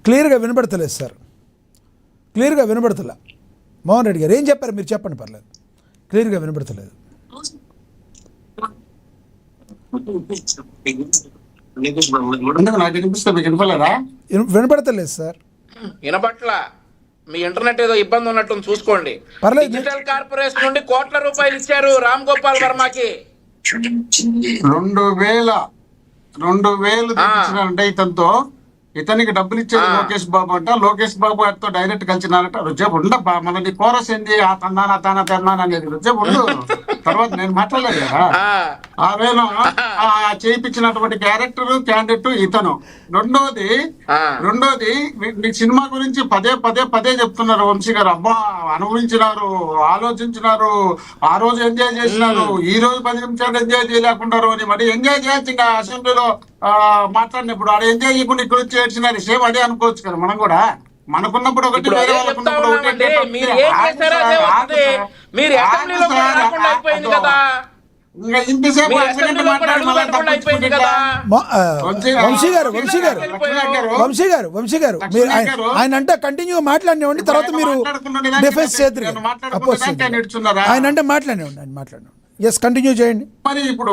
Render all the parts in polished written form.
క్లియర్గా వినబడతలేదు సార్, క్లియర్గా వినబడతలే. మోహన్ రెడ్డి గారు ఏం చెప్పారు మీరు చెప్పండి, పర్లేదు. క్లియర్గా వినబడతలేదు. వినపడతలేదు సార్. వినపట్ల మీ ఇంటర్నెట్ ఏదో ఇబ్బంది ఉన్నట్టు చూసుకోండి. డిజిటల్ కార్పొరేషన్ నుండి కోట్ల రూపాయలు ఇచ్చారు రామ్ గోపాల్ వర్మకి. 2000 తెచ్చినారంటే ఇతనితో. ఇతనికి డబ్బులు ఇచ్చేది లోకేష్ బాబు అంట. లోకేష్ బాబు గారితో డైరెక్ట్ కలిసినారట. రుజేపు ఉండబ్బా, మన కోరస్ ఏంది ఆ తందానా తానా తెన్నానా అనేది రుజేపు ఉండు. తర్వాత నేను మాట్లాడలేదు కదా. ఆ వేళ చేయించినటువంటి క్యాండిడేట్ ఇతను. రెండోది మీ సినిమా గురించి పదే చెప్తున్నారు వంశీ గారు. అబ్బా అనుభవించినారు, ఆలోచించినారు, ఆ రోజు ఎంజాయ్ చేసినారు, ఈ రోజు 10 నిమిషాలు ఎంజాయ్ చేయలేకున్నారు అని. మరి ఎంజాయ్ చేయాల్సింది అసెంబ్లీలో మాట్లాడినప్పుడు ఆడ ఎంజాయ్ చేయకుండా ఇక్కడ వచ్చి ఏడ్చినారు. సేమ్ అదే అనుకోవచ్చు కదా మనం కూడా. మనకున్నప్పుడు ఒకటి, వేరే వాళ్ళకున్నప్పుడు ఒకటి. వంశీ గారు ఆయన అంటే కంటిన్యూ మాట్లాడినండి, తర్వాత మీరు డిఫెన్స్ చేద్దరు. ఆయన అంటే మాట్లాడినండి, ఆయన మాట్లాడినండి. ఎస్, కంటిన్యూ చేయండి. మరి ఇప్పుడు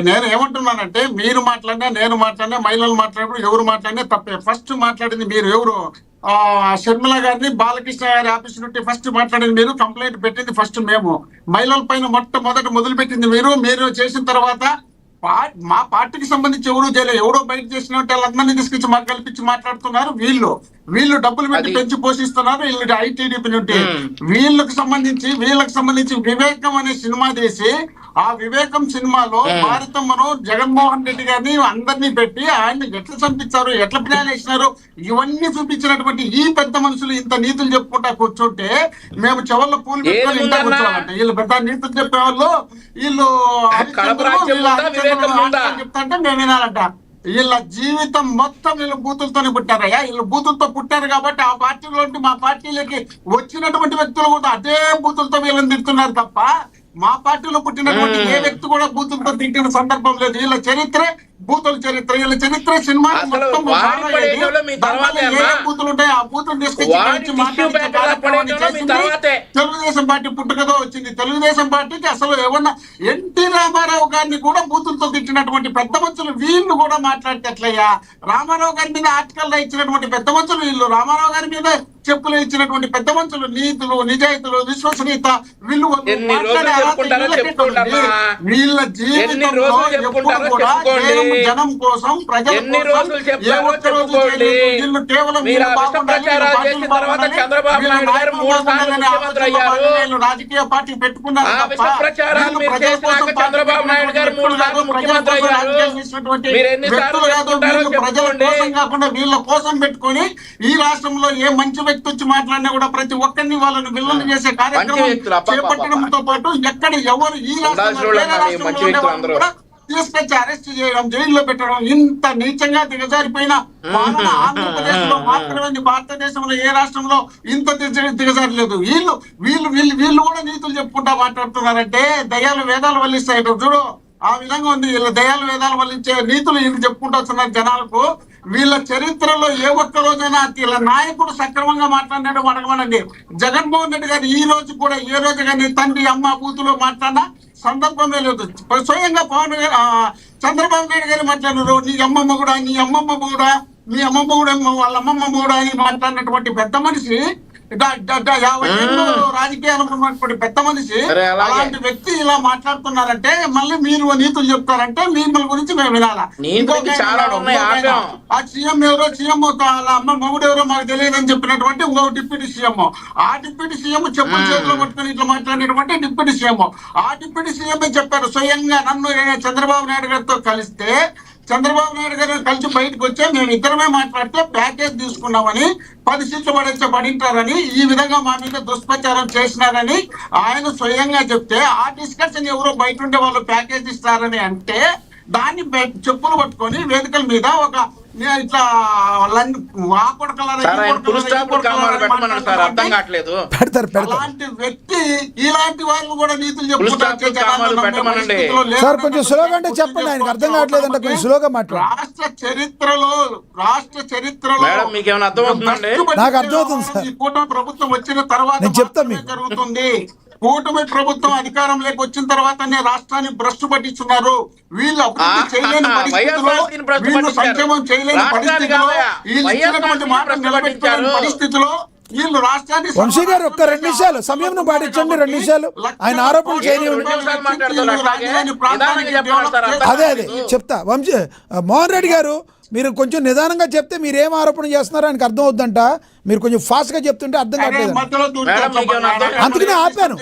నేను ఏమంటున్నానంటే, మీరు మాట్లాడినా నేను మాట్లాడినా మహిళలు మాట్లాడినప్పుడు ఎవరు మాట్లాడినా తప్పే. ఫస్ట్ మాట్లాడింది మీరు. ఎవరు? షర్మిల గారిని బాలకృష్ణ గారి ఆఫీస్ నుండి ఫస్ట్ మాట్లాడింది మీరు. కంప్లైంట్ పెట్టింది ఫస్ట్ మేము. మహిళల పైన మొట్టమొదటి మొదలు పెట్టింది మీరు చేసిన తర్వాత మా పార్టీకి సంబంధించి ఎవరు చేయలేదు. ఎవరో బయట చేసిన వాళ్ళందరినీ తీసుకొచ్చి మాకు కల్పించి మాట్లాడుతున్నారు. వీళ్ళు డబ్బులు పెట్టి పెంచి పోషిస్తున్నారు. వీళ్ళు ఐటీడీపీ నుండి వీళ్ళకి సంబంధించి వివేకం అనే సినిమా తీసి, ఆ వివేకం సినిమాలో భారతమ్మను జగన్మోహన్ రెడ్డి గారిని అందరినీ పెట్టి ఆయన్ని ఎట్లా చంపించారు, ఎట్లా ప్లాన్ వేసినారు, ఇవన్నీ చూపించినటువంటి ఈ పెద్ద మనుషులు ఇంత నీతులు చెప్పుకుంటా కూర్చుంటే మేము చెవుల్లో పూలు పెట్టుకొని ఇంత కూర్చోవాలంటే, వీళ్ళు పెద్ద నీతులు చెప్పేవాళ్ళు. వీళ్ళు చెప్తాంటే మేము వినాలంట. వీళ్ళ జీవితం మొత్తం వీళ్ళు బూతులతోనే పుట్టారయ్యా. వీళ్ళు బూతులతో పుట్టారు కాబట్టి ఆ పార్టీలో మా పార్టీలకి వచ్చినటువంటి వ్యక్తులు కూడా అదే బూతులతో వీళ్ళని తిడుతున్నారు తప్ప, మా పార్టీలో పుట్టినటువంటి ఏ వ్యక్తి కూడా బూతులతో తిట్టిన సందర్భం లేదు. వీళ్ళ చరిత్రే బూతుల చరిత్ర. వీళ్ళ చరిత్ర సినిమా మొత్తం బూతులు ఉంటాయి. ఆ బూతులు తీసుకొచ్చి తెలుగుదేశం పార్టీ పుట్టుకతో వచ్చింది. తెలుగుదేశం పార్టీకి అసలు ఏమన్నా ఎన్టీ రామారావు గారిని కూడా బూతులతో తిట్టినటువంటి పెద్ద మనుషులు వీళ్ళు కూడా మాట్లాడితే ఎట్లయ్యా? రామారావు గారి మీద ఆర్టికల్లో ఇచ్చినటువంటి పెద్ద మనుషులు వీళ్ళు. రామారావు గారి మీద చెప్పులు ఇచ్చినటువంటి పెద్ద మనుషులు, నీతులు, నిజాయితీలు, విశ్వసనీయత వీళ్ళు వీళ్ళ జీవితంలో ఎప్పుడు కూడా జనం కోసం, ప్రజల కోసం ఏ ఒక్క రోజు వీళ్ళు కేవలం రాజకీయ పార్టీ పెట్టుకున్నారు తప్ప ప్రజల కోసం వ్యక్తులు కాదు. వీళ్ళు ప్రజల కోసం కాకుండా వీళ్ళ కోసం పెట్టుకుని ఈ రాష్ట్రంలో ఏ మంచి వ్యక్తి వచ్చి మాట్లాడినా కూడా ప్రతి ఒక్కరిని వాళ్ళని విల్లులు చేసే కార్యక్రమం చేపట్టడంతో పాటు ఎక్కడ ఎవరు ఈ రాష్ట్రంలో కూడా తీసుకొచ్చి అరెస్ట్ చేయడం, జైల్లో పెట్టడం, ఇంత నీచంగా దిగజారిపోయిన పాలన ఆంధ్రప్రదేశ్ లో మాత్రమే, భారతదేశంలో ఏ రాష్ట్రంలో ఇంత దిగజారలేదు. వీళ్ళు కూడా నీతులు చెప్పుకుంటా మాట్లాడుతున్నారంటే దయ్యాలు వేదాలు వల్లిస్తాయి చూడు, ఆ విధంగా ఉంది. వీళ్ళ దయాలు వేదాలు వల్లించే నీతులు వీళ్ళు చెప్పుకుంటూ వస్తున్నారు జనాలకు. వీళ్ళ చరిత్రలో ఏ ఒక్క రోజైనా వీళ్ళ నాయకుడు సక్రమంగా మాట్లాడినాడు అడగమనండి. జగన్మోహన్ రెడ్డి గారు ఈ రోజు కూడా ఏ రోజు కానీ తండ్రి అమ్మ బూతులో మాట్లాడినా సందర్భమే లేదు. స్వయంగా చంద్రబాబు నాయుడు గారు మాట్లాడినారు. నీ అమ్మమ్మ కూడా మీ అమ్మమ్మ కూడా వాళ్ళ అమ్మమ్మ కూడా అని మాట్లాడినటువంటి పెద్ద మనిషి, 50 ఏళ్ళు రాజకీయాలు ఉన్నటువంటి పెద్ద మనిషి అలాంటి వ్యక్తి ఇలా మాట్లాడుతున్నారంటే మళ్ళీ మీరు నీతులు చెప్తారంటే మిమ్మల్ని గురించి మేము వినాలా? ఆ సీఎం ఎవరో, సీఎం వాళ్ళ అమ్మ మొగుడు ఎవరో మాకు తెలియదని చెప్పినటువంటి ఇంకో డిప్యూటీ సీఎం, ఆ డిప్యూటీ సీఎం చెప్పుల చేతిలో పట్టుకుని ఇట్లా మాట్లాడినటువంటి డిప్యూటీ సీఎం, ఆ డిప్యూటీ సీఎం చెప్పారు స్వయంగా నన్ను చంద్రబాబు నాయుడు గారితో కలిస్తే, చంద్రబాబు నాయుడు గారు కలిసి బయటకు వచ్చే మేము ఇద్దరమే మాట్లాడితే ప్యాకేజ్ తీసుకున్నామని 10 సీట్లు పడింటారని ఈ విధంగా మా మీద దుష్ప్రచారం చేసినారని ఆయన స్వయంగా చెప్తే, ఆ డిస్కషన్ ఎవరో బయట ఉండే వాళ్ళు ప్యాకేజ్ ఇస్తారని అంటే దాన్ని చెప్పులు పట్టుకొని వేదికల మీద ఒక నేను ఇట్లా అలాంటి వ్యక్తి ఇలాంటి వాళ్ళు కూడా నీతులు చెప్తున్నారు. సార్ కొంచెం స్లోగా అంటే చెప్పండి, ఆయనకు అర్థం కావట్లేదు అంటే కొంచెం స్లోగా మాట్లాడు. రాష్ట్ర చరిత్రలో మీకేమైనా అర్థమవుతుందండి? నాకు అర్థమవుతుంది సార్. ఈ కూటమి ప్రభుత్వం వచ్చిన తర్వాత నేను చెప్తాను మీకు. జరుగుతుంది. కూటమి ప్రభుత్వం అధికారంలోకి వచ్చిన తర్వాతనే రాష్ట్రాన్ని భ్రష్టు పట్టిస్తున్నారు. వీళ్ళు అభివృద్ధి చేయలేని పరిస్థితిలో, వీళ్ళు సంక్షేమం చేయలేని పరిస్థితిలో, వీళ్ళు ఇచ్చినటువంటి మాట నిలబెట్టుకోలేని పరిస్థితిలో వీళ్ళు రాష్ట్రాన్ని. వంశీ గారు ఒక్క 2 నిమిషాలు సమయం పాటించండి, 2 నిమిషాలు. ఆయన ఆరోపణలు చేయనివ్వండి. అదే చెప్తా. వంశీ మోహన్ రెడ్డి గారు మీరు కొంచెం నిదానంగా చెప్తే మీరు ఏం ఆరోపణ చేస్తున్నారో ఆయనకు అర్థం అవుద్దంట. మీరు కొంచెం ఫాస్ట్ గా చెప్తుంటే అర్థం కావట్లేదు, అందుకనే ఆపాను.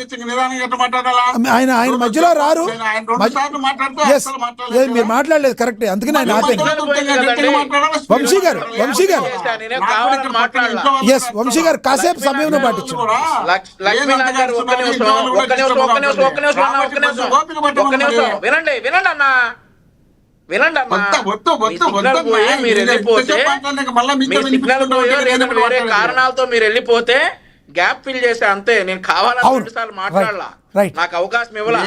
ఆయన మధ్యలో రారు. మీరు మాట్లాడలేదు కరెక్టే, అందుకని ఆయన ఆపాను. వంశీ గారు ఎస్ వంశీ గారు కాసేపు సమయం పాటించు. వినండి వేరే కారణాలతో మీరు వెళ్ళిపోతే గ్యాప్ ఫిల్ చేసే అంతే. నేను కావాలని 2 సార్లు మాట్లాడాల, నాకు అవకాశం ఇవ్వాల.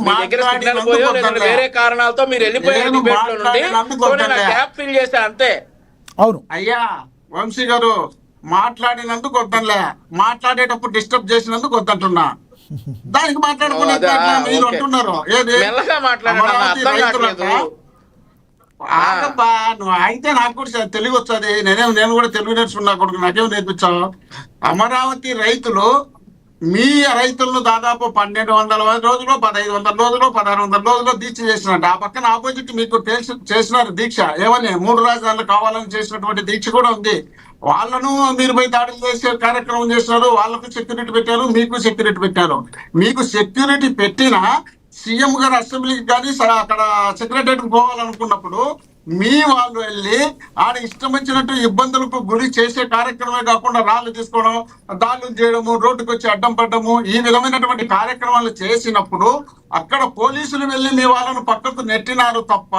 మీ దగ్గర సిగ్నల్ పోయో లేదంటే వేరే కారణాలతో మీరు వెళ్ళిపోయారు డిబేట్ లో నుండి, గ్యాప్ ఫిల్ చేసే అంతే. అవును అయ్యా వంశీ గారు, మాట్లాడినందుకు వద్దలే, మాట్లాడేటప్పుడు డిస్టర్బ్ చేసినందుకు వద్దంటున్నా. దానికి మాట్లాడుకునే మీరు అంటున్నారు నువ్వు అయితే నాకు కూడా తెలుగు వచ్చేది. నేను కూడా తెలుగు నేర్చుకున్నా కొడుకు, నాకేం నేర్పించావు? అమరావతి రైతులు మీ రైతులను దాదాపు 1200 రోజులు, 1500 రోజులు, 1600 రోజులు దీక్ష చేసినట్టు. ఆ పక్కన ఆపోజిట్ మీకు చేసినారు దీక్ష. ఏమని 3 రాజధానులు కావాలని చేసినటువంటి దీక్ష కూడా ఉంది. వాళ్ళను మీరు పోయి దాడులు చేసే కార్యక్రమం చేస్తున్నారు. వాళ్ళకు సెక్యూరిటీ పెట్టారు, మీకు సెక్యూరిటీ పెట్టారు. మీకు సెక్యూరిటీ పెట్టినా సీఎం గారు అసెంబ్లీకి కానీ అక్కడ సెక్రటరీకి పోవాలనుకున్నప్పుడు మీ వాళ్ళు వెళ్ళి ఆడ ఇష్టం వచ్చినట్టు ఇబ్బందులకు గురి చేసే కార్యక్రమమే కాకుండా రాళ్ళు తీసుకోవడం, దాడులు చేయడము, రోడ్డుకు వచ్చి అడ్డం పడ్డము, ఈ విధమైనటువంటి కార్యక్రమాలు చేసినప్పుడు అక్కడ పోలీసులు వెళ్ళి మీ వాళ్ళను పక్కకు నెట్టినారు తప్ప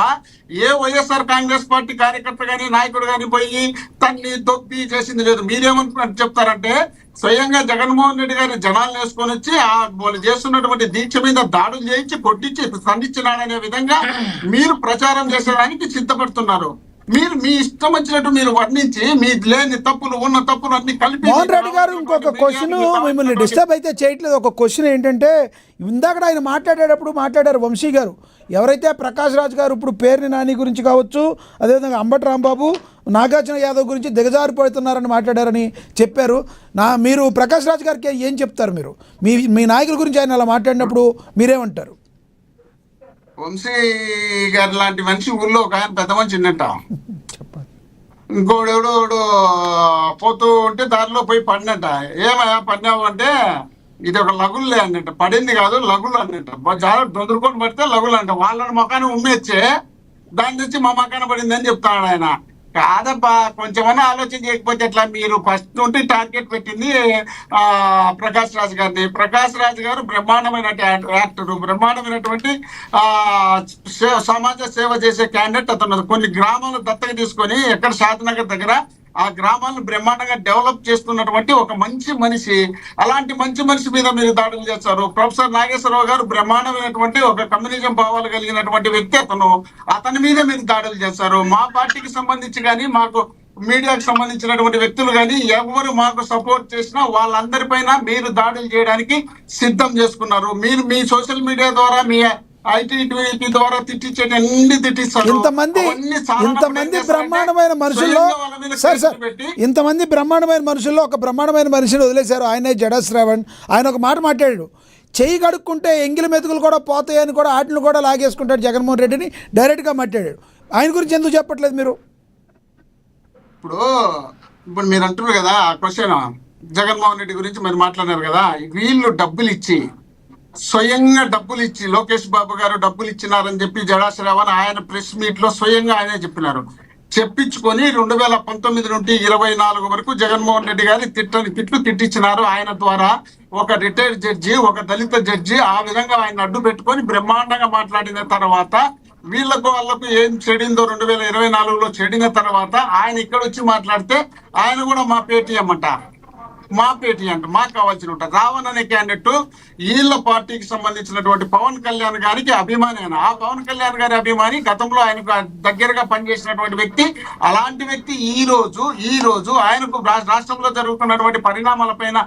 ఏ వైఎస్ఆర్ కాంగ్రెస్ పార్టీ కార్యకర్త కానీ నాయకుడు కానీ పోయి తన్ని దొబ్బి చేసింది లేదు. మీరేమనుకున్నట్టు చెప్తారంటే స్వయంగా జగన్మోహన్ రెడ్డి గారిని జనాలు వేసుకొని వచ్చి వాళ్ళు చేస్తున్నటువంటి దీక్ష మీద దాడులు చేయించి కొట్టించి ఖండించినాడనే విధంగా మీరు ప్రచారం చేసేదానికి సిద్ధపడుతున్నారు. మీరు మీ ఇష్టం వచ్చినట్టు మీరు వర్ణించి మీ లేని తప్పులు ఉన్న తప్పులు అన్ని కలిపి. మోహన్ రెడ్డి గారు ఇంకొక క్వశ్చన్, మిమ్మల్ని డిస్టర్బ్ అయితే చేయట్లేదు. ఒక క్వశ్చన్ ఏంటంటే ఇందాక ఆయన మాట్లాడారు వంశీ గారు, ఎవరైతే ప్రకాష్ రాజ్ గారు ఇప్పుడు పేర్ని నాని గురించి కావచ్చు, అదేవిధంగా అంబటి రాంబాబు, నాగార్జున యాదవ్ గురించి దిగజారిపోతున్నారని మాట్లాడారని చెప్పారు. మీరు ప్రకాష్ రాజ్ గారికి ఏం చెప్తారు? మీరు మీ నాయకుల గురించి ఆయన అలా మాట్లాడినప్పుడు మీరేమంటారు? వంశీ గారి లాంటి మనిషి ఊళ్ళో ఒక ఆయన పెద్ద మనిషి ఉన్నట్ట. ఇంకోడెవడోడు పోతూ ఉంటే దారిలో పోయి పడినట్ట. ఏమయ్యా పడినావు అంటే ఇది ఒక లగుల్లే అన్నట్ట. పడింది కాదు లగులు అన్నట్ట. చాలా దొందరుకొని పడితే లగులు అంట. వాళ్ళని మొఖాన్ని ఉమ్మేచ్చే దాని నుంచి మా మొఖాన పడింది అని చెప్తాడు ఆయన. కాదబ్బా, కొంచెమన్నా ఆలోచన చేయకపోతే ఎట్లా? మీరు ఫస్ట్ నుండి టార్గెట్ పెట్టింది ప్రకాష్ రాజ్ గారిని. ప్రకాష్ రాజ్ గారు బ్రహ్మాండమైన యాక్టర్, బ్రహ్మాండమైనటువంటి సమాజ సేవ చేసే క్యాండిడేట్ అతను. కొన్ని గ్రామాలు దత్తగా తీసుకొని ఎక్కడ శాంతినగర్ దగ్గర ఆ గ్రామాలను బ్రహ్మాండంగా డెవలప్ చేస్తున్నటువంటి ఒక మంచి మనిషి. అలాంటి మంచి మనిషి మీద మీరు దాడులు చేస్తారు. ప్రొఫెసర్ నాగేశ్వరరావు గారు బ్రహ్మాండమైనటువంటి ఒక కమ్యూనిజం భావాలు కలిగినటువంటి వ్యక్తి అతను. అతని మీద మీరు దాడులు చేస్తారు. మా పార్టీకి సంబంధించి కానీ మాకు మీడియాకు సంబంధించినటువంటి వ్యక్తులు కానీ ఎవరు మాకు సపోర్ట్ చేసినా వాళ్ళందరిపైన మీరు దాడులు చేయడానికి సిద్ధం చేసుకున్నారు. మీరు మీ సోషల్ మీడియా ద్వారా మీ ఐటీ ద్వారా తిట్టిస్తారు. ఇంతమంది బ్రహ్మాండమైన మనుషుల్లో ఇంతమంది బ్రహ్మాండమైన మనుషుల్లో ఒక బ్రహ్మాండమైన మనిషిని వదిలేశారు. ఆయనే జడా శ్రావణ్. ఆయన ఒక మాట మాట్లాడాడు, చెయ్యి కడుక్కుంటే ఎంగిలి మెతుకులు కూడా పోతాయని కూడా వాటిని కూడా లాగేసుకుంటాడు జగన్మోహన్ రెడ్డిని డైరెక్ట్గా మాట్లాడాడు. ఆయన గురించి ఎందుకు చెప్పట్లేదు మీరు? ఇప్పుడు మీరు అంటున్నారు కదా ఆ క్వశ్చన్, జగన్మోహన్ రెడ్డి గురించి మీరు మాట్లాడారు కదా. వీళ్ళు డబ్బులు ఇచ్చి స్వయంగా డబ్బులు ఇచ్చి లోకేష్ బాబు గారు డబ్బులు ఇచ్చినారని చెప్పి జడా శ్రావణ్ ఆయన ప్రెస్ మీట్ లో స్వయంగా ఆయనే చెప్పినారు. చెప్పించుకొని 2019 నుండి 24 వరకు జగన్మోహన్ రెడ్డి గారి తిట్లు తిట్టించినారు. ఆయన ద్వారా ఒక రిటైర్డ్ జడ్జి, ఒక దళిత జడ్జి ఆ విధంగా ఆయన అడ్డు పెట్టుకొని బ్రహ్మాండంగా మాట్లాడిన తర్వాత వీళ్ళకు వాళ్ళకు ఏం చెడిందో 2024లో చెడిన తర్వాత ఆయన ఇక్కడ వచ్చి మాట్లాడితే ఆయన కూడా మా పేటీఎం అంట, మా పేటీ అంట, మాకు కావాల్సిన ఉంటారు. రావణ్ అనే క్యాండిడేట్ వీళ్ళ పార్టీకి సంబంధించినటువంటి పవన్ కళ్యాణ్ గారికి అభిమాని. ఆయన ఆ పవన్ కళ్యాణ్ గారి అభిమాని, గతంలో ఆయనకు దగ్గరగా పనిచేసినటువంటి వ్యక్తి. అలాంటి వ్యక్తి ఈ రోజు ఆయనకు రాష్ట్రంలో జరుగుతున్నటువంటి పరిణామాలపైన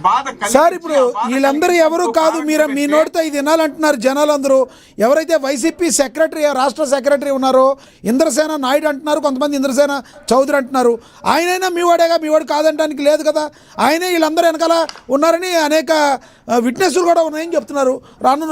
బాధ సార్. ఇప్పుడు వీళ్ళందరూ ఎవరు కాదు, మీరు మీ నోటితో ఇది వినాలంటున్నారు జనాలందరూ. ఎవరైతే వైసీపీ సెక్రటరీ, రాష్ట్ర సెక్రటరీ ఉన్నారో ఇంద్రసేన నాయుడు అంటున్నారు, కొంతమంది ఇంద్రసేన చౌదరి అంటున్నారు. ఆయనైనా మీ వాడేగా, మీ వాడు కాదంటానికి లేదు కదా. ఆయనే వీళ్ళందరూ వెనకాల ఉన్నారని అనేక విట్నెస్లు కూడా ఉన్నాయని చెప్తున్నారు. రాను